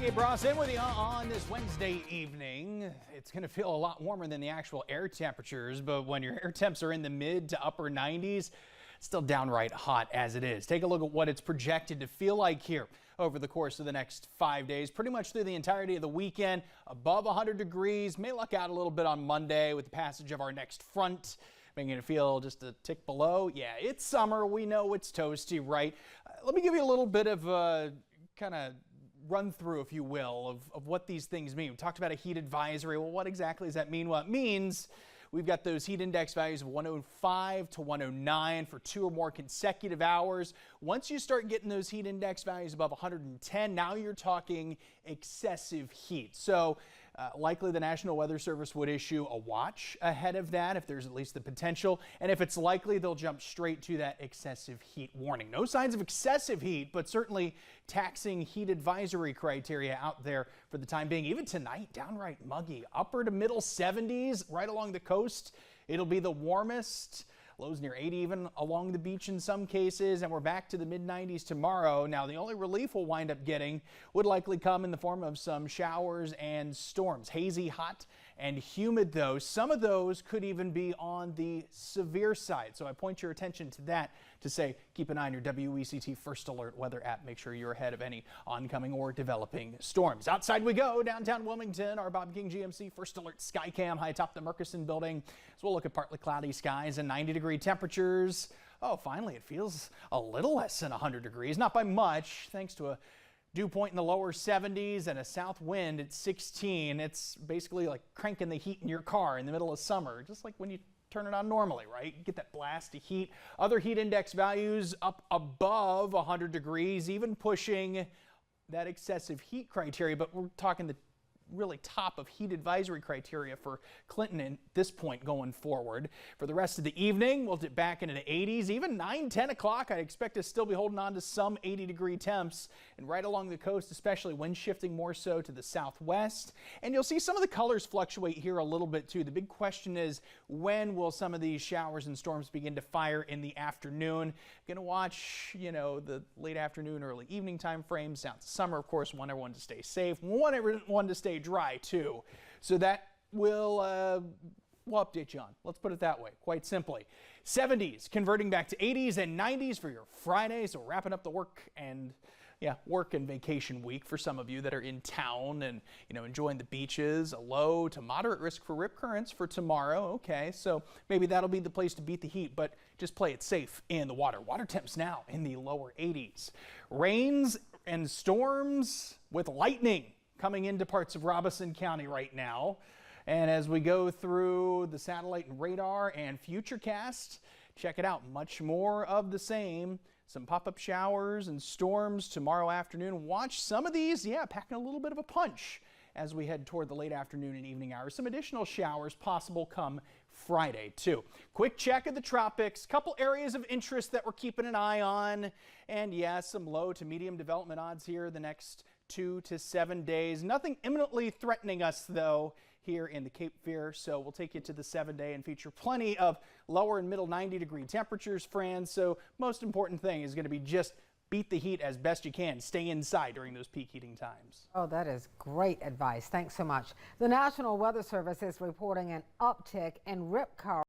Gabe Ross in with you on this Wednesday evening. It's going to feel a lot warmer than the actual air temperatures, but when your air temps are in the mid to upper 90s, it's still downright hot as it is. Take a look at what it's projected to feel like here over the course of the next 5 days, pretty much through the entirety of the weekend. Above 100 degrees, may luck out a little bit on Monday with the passage of our next front, making it feel just a tick below. Yeah, it's summer. We know it's toasty, right? Let me give you a little bit of kind of run through, if you will, of what these things mean. We talked about a heat advisory. Well, what exactly does that mean? Well, it means we've got those heat index values of 105 to 109 for 2 or more consecutive hours. Once you start getting those heat index values above 110, now you're talking excessive heat. So likely the National Weather Service would issue a watch ahead of that if there's at least the potential. And if it's likely, they'll jump straight to that excessive heat warning. No signs of excessive heat, but certainly taxing heat advisory criteria out there for the time being. Even tonight, downright muggy. Upper to middle 70s right along the coast. It'll be the warmest. Lows near 80 even along the beach in some cases, and we're back to the mid-90s tomorrow. Now, the only relief we'll wind up getting would likely come in the form of some showers and storms. Hazy, hot, and humid, though. Some of those could even be on the severe side. So I point your attention to that to say keep an eye on your WECT First Alert weather app. Make sure you're ahead of any oncoming or developing storms. Outside we go, downtown Wilmington, our Bob King GMC First Alert Skycam high atop the Murkison building. So we'll look at partly cloudy skies and 90-degree temperatures. Oh, finally, it feels a little less than 100 degrees. Not by much, thanks to a dew point in the lower 70s and a south wind at 16. It's basically like cranking the heat in your car in the middle of summer, just like when you turn it on normally, right? You get that blast of heat. Other heat index values up above 100 degrees, even pushing that excessive heat criteria, but we're talking the really top of heat advisory criteria for Clinton at this point going forward. For the rest of the evening, we'll dip back into the 80s. Even 9, 10 o'clock, I expect to still be holding on to some 80-degree temps. And right along the coast, especially wind shifting more so to the southwest. And you'll see some of the colors fluctuate here a little bit too. The big question is, when will some of these showers and storms begin to fire in the afternoon? Gonna watch, you know, the late afternoon, early evening time frames. Sounds summer, of course. Want everyone to stay safe. Want everyone to stay dry too. So that will we'll update you on. Let's put it that way, quite simply. 70s converting back to 80s and 90s for your Friday. So wrapping up the work and vacation week for some of you that are in town and, you know, enjoying the beaches. A low to moderate risk for rip currents for tomorrow. Okay, so maybe that'll be the place to beat the heat, but just play it safe in the water. Water temps now in the lower 80s. Rains and storms with lightning coming into parts of Robeson County right now. And as we go through the satellite and radar and Futurecast, check it out. Much more of the same. Some pop-up showers and storms tomorrow afternoon. Watch some of these, packing a little bit of a punch as we head toward the late afternoon and evening hours. Some additional showers possible come Friday too. Quick check of the tropics. Couple areas of interest that we're keeping an eye on. And some low to medium development odds here the next 2 to 7 days. Nothing imminently threatening us though here in the Cape Fear, so we'll take you to the 7-day and feature plenty of lower and middle 90-degree temperatures, Fran. So most important thing is going to be just beat the heat as best you can. Stay inside during those peak heating times. Oh, that is great advice. Thanks so much. The National Weather Service is reporting an uptick in rip currents